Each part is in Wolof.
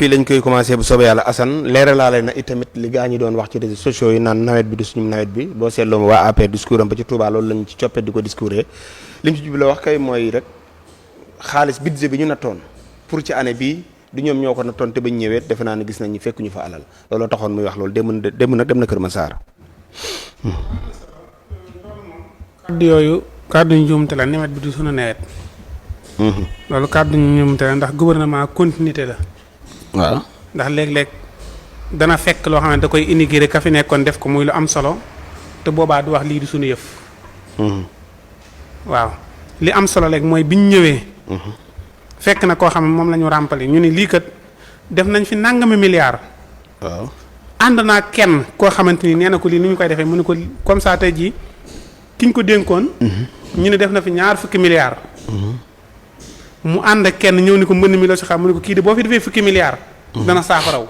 fii lañ koy commencé bu soobee yàlla Assane leeralaale na itamit li gaa ñi doon wax ci réseaux sociaux yi naan nawet bi du suñu nawet bi boo seetloo waa APR discours am ba ci Touba loolu lañ ci coppet di ko discouré li mu ci jublu wax kay mooy rek xaalis budget bi ñu nattoon pour ci année bii du ñoom ñoo ko nattoon te bañ ñëwee defe naa ne gis nañ ñu fekk ñu fa alal looloo taxoon muy wax loolu dem nag dem na Kër Massar. kàddu yooyu kàddu ñu njuumte la nawet bi du suñu nawet. loolu kàddu ñu njuumte la ndax gouvernement continuité la. waaw ndax léeg-léeg dana fekk loo xam ne da koy inaugurer ka fi nekkoon def ko muy lu am solo te boobaa du wax lii du suñu yëf. waaw li am solo léegi mooy biñ ñëwee. fekk na koo xam ne moom la ñu ràmpali ñu ni lii kat def nañ fi nangami milliard. waaw ànd naa kenn koo xamante ni nee na ko lii ni ñu koy defee mu ne ko comme ça tey jii ki ñu ko dénkoon. ñu ne def na fi ñaar fukki milliards. mu ànd ak kenn ñëw ni ko mbënn mi la si xam mu ne ko kii de boo fi defee fukki milliards. dana saafaraw.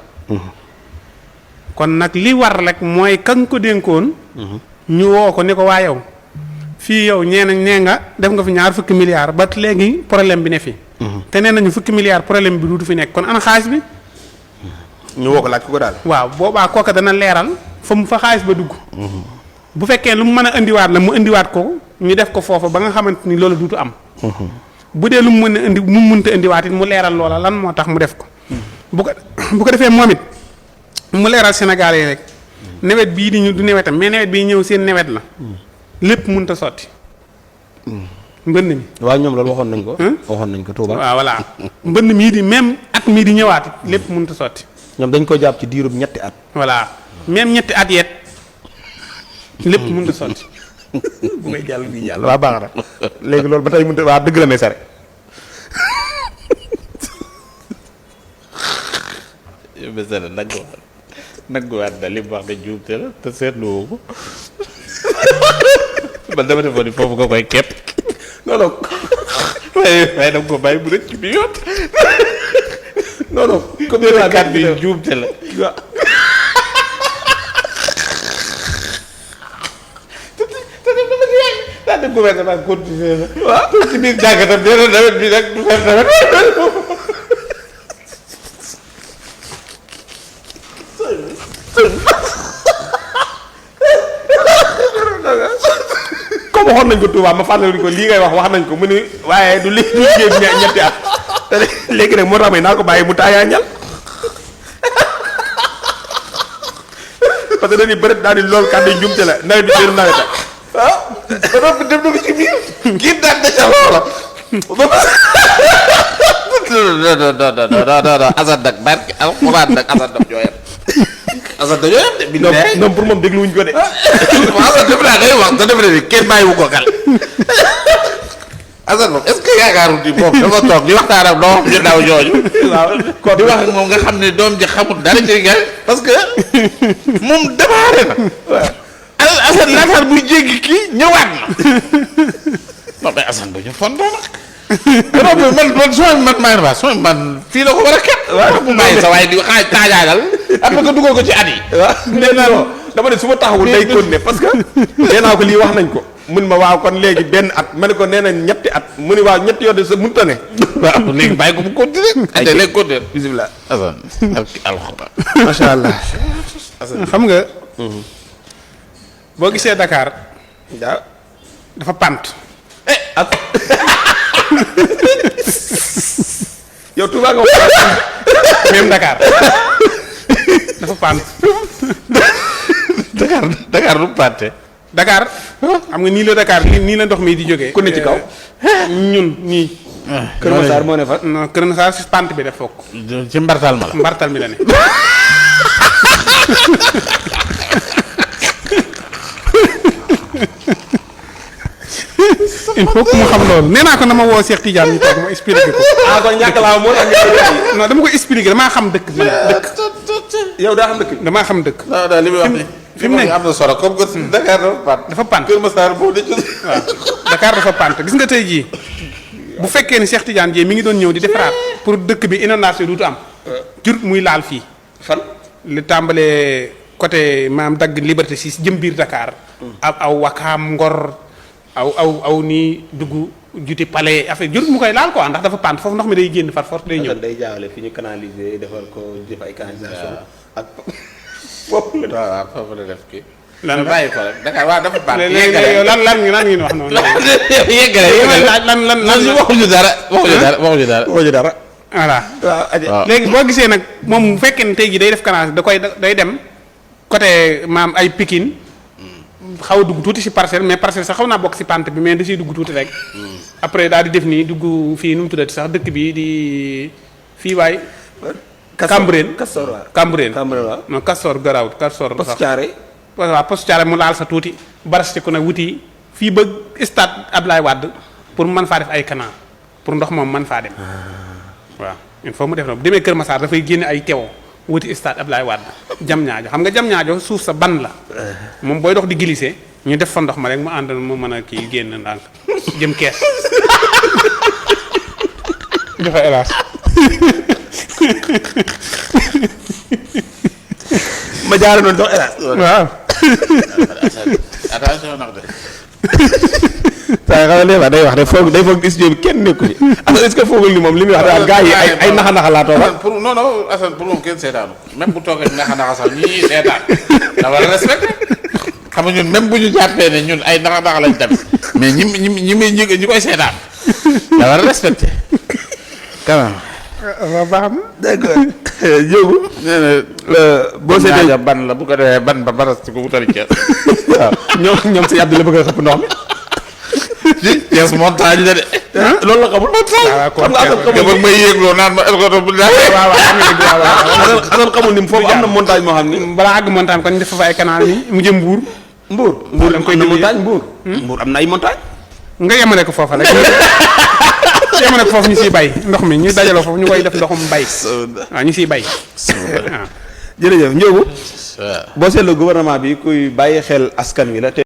kon nag li war rek mooy ka nga ko dénkoon. ñu woo ko ni ko waa yow fii yow nee nga def nga fi ñaar fukki milliards ba léegi problème bi ne fi. te nee nañu fukki milliards problème bi du fi nekk kon ana xaalis bi. ñu woo ko laaj ko daal. waaw boobaa kooka dana leeral fa xaalis ba dugg. bu fekkee lu mu mën a indiwaat la mu indiwaat ko ñu def ko foofa ba nga xamante ni loolu duutu am. bu dee lu mu mën a indi mu mënta indiwaat it mu leeral loola lan moo tax mu def ko. bu ko defee moom it mu leeral Sénégal yi rek. nawet bii di ñu du newetam mais nawet bii ñëw seen nawet la. lépp mënta sotti. mbënn mi. waaw ñoom loolu waxoon nañ ko. waxoon nañ ko Touba. waaw voilà mbënn mii di même at mii di ñëwaat it lépp mënta sotti. ñoom dañ ko jàpp ci diirub ñetti at. voilà même ñetti at yeet lépp mënut a sotti. bu ngay jàll bi jàll waa baax na léegi loolu ba tey mënut a waa dëgg la may sare. yow ba sare nagguwaat na li mu wax ne juumte la te seetlu woo ko man dama defoon ni foofu nga koy képp. non non waaye danga ko bàyyi bu rëcc bi yoon. non non comme ni kàddu yi juumte la. daa dem gouvernement continué la. waaw ci biir jàngatam nee na nawet bi nag du seen nawet. comme waxoon nañ ko Touba ma fàttali ko lii ngay wax nañ ko mu ni waaye du li du liggéey ñetti at te léegi nag moo tax may naa ko bàyyi mu taayaa ñal parce que dañuy bëri daal di loolu kàddu njumte la nawet bi seen nawet ah ba noppi dem na ko ci biir kii daan na ca loola. non Assane nag barke alxuraan nag Assane nag ñoo yem. Assane dañoo yem de. bi non pour moom dégluwuñ ko de. waaw Assane def naa day wax te def na ni kenn bàyyiwu ko xel. Assane moom est-ce que yaakaarul ni moom dafa toog di waxtaan ak doom ju ndaw jooju. waaw kon di wax ak moom nga xam ne doom ji xamul dara ci nga parce que moom démarré na. waaw Assane laataan buy jéggi kii ñëwaat na. non mais Assane dañu fontoo nag. man fii la ko war a ket. waaw bu bàyyi sa waaye di xaaj taajaagal. après nga dugal ko ci at yi. waaw nee naa dama ne su ma taxawul day continuer parce que nee naa ko lii wax nañ ko. mun ma waaw kon léegi benn at ma ne ko nee nañ ñetti at mu ni waaw ñetti yoon de sa mënta ne. waaw léegi bàyyi ko mu continuer. ay léegi continuer. bisimilah. Assane alxuraan. macha allah. xam nga. boo gisee Dakar. waaw dafa pant. yow Touba nga wax même Dakar dafa pant. Dakar du pante. Dakar xam nga nii la Dakar nii la ndox mi di jógee. ku ne ci kaw. ñun nii. Kër Massar moo ne fa. non Kër Massar si pant bi def fokk. ci mbartal ma la. mbartal mi la ne. il faut que mu xam loolu nee naa ko na ma woo Cheikh Tidiane ñu toog ma expliqué ko. kon ñàkk laa moo tax non dama ko expliqué damaa xam dëkk bi dëkk. yow daa xam dëkk bi. damaa xam dëkk. non non li muy wax nii. fi mu ne am na solo comme que Dakar dafa pant. dafa pant Kër Massar boobu dañu. waaw Dakar dafa pant gis nga tey jii bu fekkee ni Cheikh Tidiane Dièye mi ngi doon ñëw di defaraat pour dëkk bi inondation duutu am. jur muy laal fii. fan. li tàmbalee côté maam dagg Liberté 6 jëm biir Dakar. aw Wakaam Ngor aw nii dugg juti palais affaire jur mu koy laal quoi ndax dafa pant foofu ndox mi day génn far force day ñëw. day jaawale fi ñu canaliser defar ko def ay canalisation ak foofu la. waaw foofu la def kii. lan bàyyi ko rek Dakar waaw dafa baax. léegi yow lan ngeen wax noonu. yëggale lan waxuñu dara waxuñu dara. voilà. waaw léegi boo gisee nag moom bu fekkee ne tey jii day def canal day dem côté maam ay Pikine xaw a dugg tuuti si parcelle mais parcelle sax xaw naa bokk si pante bi mais da siy dugg tuuti rek. après daal di def nii dugg fii nu mu tuddati sax dëkk bi di fii waay. Cambérène Castor waaw. Cambérène waaw. non Castor garaawut Castor. Poste Thiaroye. waaw Poste Thiaroye mu laal sa tuuti baraste ko nag wuti fii ba stade Ablaye Wade pour mën faa def ay canal pour ndox moom mën faa dem. waaw il faut mu def na bu demee Kër Massar dafay génne ay teewoo wuti stade Ablaye Wade jam ñaajo xam nga jam ñaajo suuf sa ban la moom booy dox di glisser ñu def fa ndox ma rek mu ànd mu mën a kii génn ndànk jëm kees dafa hélas ma jaaree noonu dox hélas. waaw attention nag de. saa xam ne day wax de day foog studio bi kenn nekku ci. est-ce que foogul ni moom li muy wax daal gars yi ay naxa-naxa laa toogal. pour non non Assane pour moom kenn seetaanu même bu toogee naxa-naxa sax ñii seetaan da war a respecté xam nga ñun même bu ñu jàppee ne ñun ay naxa-naxa lañ tamit mais ñi koy seetaan da war a respecté quand même. waaw baax na. d'accord Diop. nee na boo seetee ban la bu ko defee ban ba baras ko wutali Thiès. waaw ñoom si Abdou la bëgg a xëpp ndox mi. Thiès montagne la de. loolu la xamul. xam nga nga may yéegloo naan ma escorte bu daal. Assane xamul ni foofu am na montagne moo xam ni. balaa àgg montagne kon ñu def fa ay canal yi mu jëm Mbour. Mbour da nga koy am na déglu montagne Mbour. Mbour am na ay montagne. nga yemale ko foofa rek yemale ko foofu ñu siy bay ndox mi ñu dajaloo foofu ñu koy def ndoxum bay waaw ñu siy bay waaw. jërëjëf Ndiogou. waaw. boo seetloo gouvernement bi kuy bàyyi xel askan wi la te